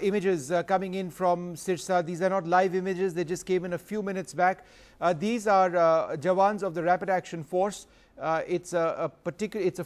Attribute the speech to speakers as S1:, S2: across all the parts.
S1: Images coming in from Sirsa. These are not live images. They just came in a few minutes back. These are Jawans of the Rapid Action Force. It's a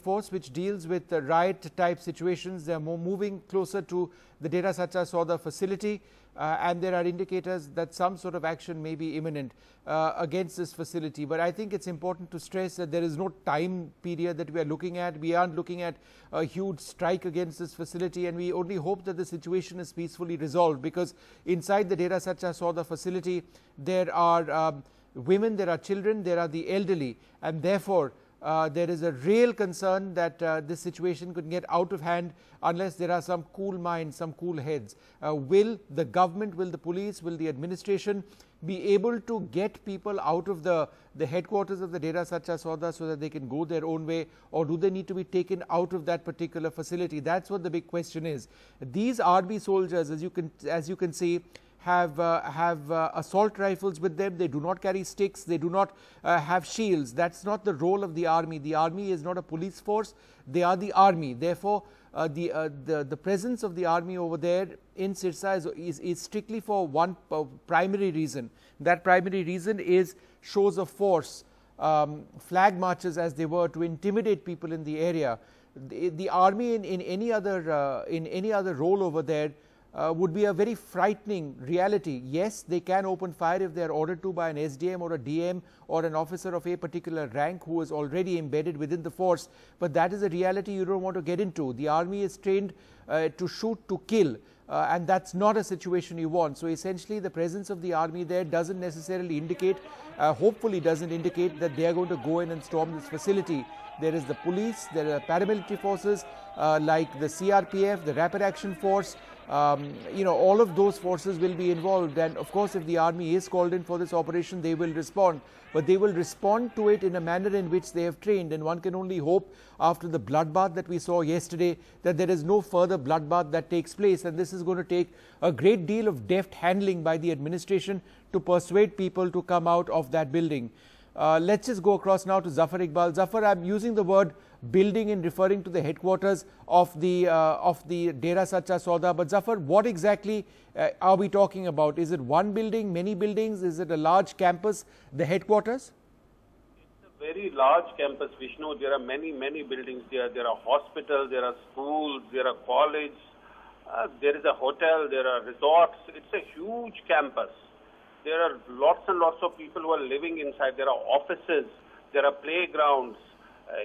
S1: force which deals with riot type situations. They are moving closer to the Dera Sacha Sauda facility, and there are indicators that some sort of action may be imminent against this facility. But I think it's important to stress that there is no time period that we are looking at. We aren't looking at a huge strike against this facility, and we only hope that the situation is peacefully resolved, because inside the Dera Sacha Sauda facility there are women, there are children, there are the elderly, and therefore there is a real concern that this situation could get out of hand unless there are some cool minds, some cool heads. Will the government, will the police, will the administration be able to get people out of the headquarters of the Dera Sacha Sauda so that they can go their own way, or do they need to be taken out of that particular facility? That's what the big question is. These army soldiers, as you can see, have assault rifles with them. They do not carry sticks. They do not have shields. That's not the role of the army. The army is not a police force. They are the army. Therefore, the presence of the army over there in Sirsa is strictly for one primary reason. That primary reason is shows of force, flag marches as they were, to intimidate people in the area. The army in any other role over there would be a very frightening reality. Yes, they can open fire if they are ordered to by an SDM or a DM or an officer of a particular rank who is already embedded within the force, but that is a reality you don't want to get into. The army is trained to shoot to kill, and that's not a situation you want. So essentially the presence of the army there doesn't necessarily indicate, hopefully doesn't indicate, that they are going to go in and storm this facility. There is the police, there are paramilitary forces like the CRPF, the Rapid Action Force. All of those forces will be involved, and of course if the army is called in for this operation, they will respond, but they will respond to it in a manner in which they have trained. And one can only hope, after the bloodbath that we saw yesterday, that there is no further bloodbath that takes place, and this is going to take a great deal of deft handling by the administration to persuade people to come out of that building. Let's just go across now to Zafar Iqbal. Zafar, I'm using the word building in referring to the headquarters of the Dera Sacha Sauda. But Zafar, what exactly are we talking about? Is it one building, many buildings? Is it a large campus, the headquarters?
S2: It's a very large campus, Vishnu. There are many buildings there. There are hospitals, there are schools, there are colleges, there is a hotel, there are resorts. It's a huge campus. There are lots and lots of people who are living inside. There are offices, there are playgrounds.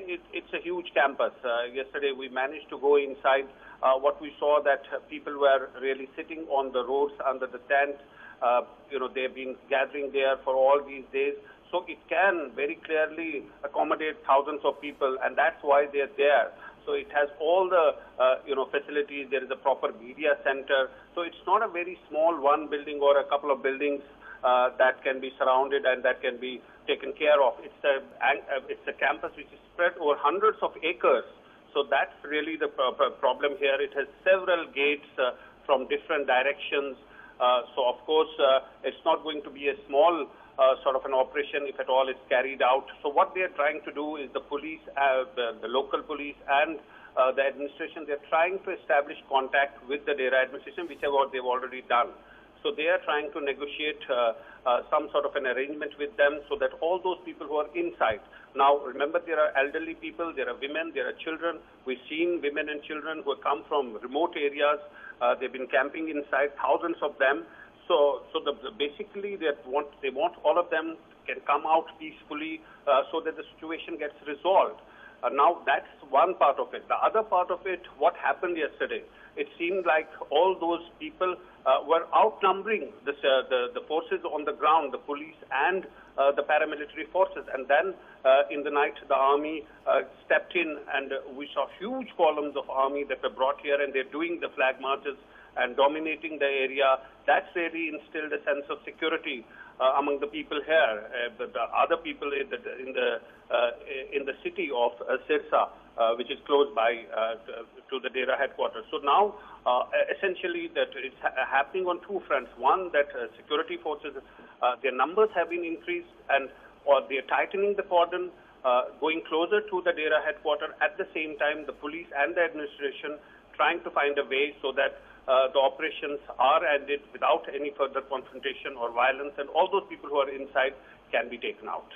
S2: It's a huge campus. Yesterday we managed to go inside. What we saw that people were really sitting on the roads under the tent. They've been gathering there for all these days. So it can very clearly accommodate thousands of people, and that's why they're there. So it has all the facilities. There is a proper media center. So it's not a very small one building or a couple of buildings that can be surrounded and that can be taken care of. It's a campus which is spread over hundreds of acres. So that's really the problem here. It has several gates from different directions. So of course, it's not going to be a small sort of an operation if at all it's carried out. So what they are trying to do is the police, the local police and the administration, they're trying to establish contact with the Dera administration, which is what they've already done. So they are trying to negotiate some sort of an arrangement with them so that all those people who are inside. Now, remember, there are elderly people, there are women, there are children. We've seen women and children who have come from remote areas. They've been camping inside, thousands of them. So basically, they want all of them can come out peacefully so that the situation gets resolved. Now, that's one part of it. The other part of it, what happened yesterday, it seemed like all those people were outnumbering the forces on the ground, the police and the paramilitary forces. And then in the night, the army stepped in, and we saw huge columns of army that were brought here, and they're doing the flag marches and dominating the area. That's really instilled a sense of security among the people here. The other people in the city of Sirsa, which is close by to the Dera headquarters. So now, essentially, that it's happening on two fronts. One, that security forces, their numbers have been increased, and they're tightening the cordon, going closer to the Dera headquarters. At the same time, the police and the administration trying to find a way so that the operations are ended without any further confrontation or violence, and all those people who are inside can be taken out.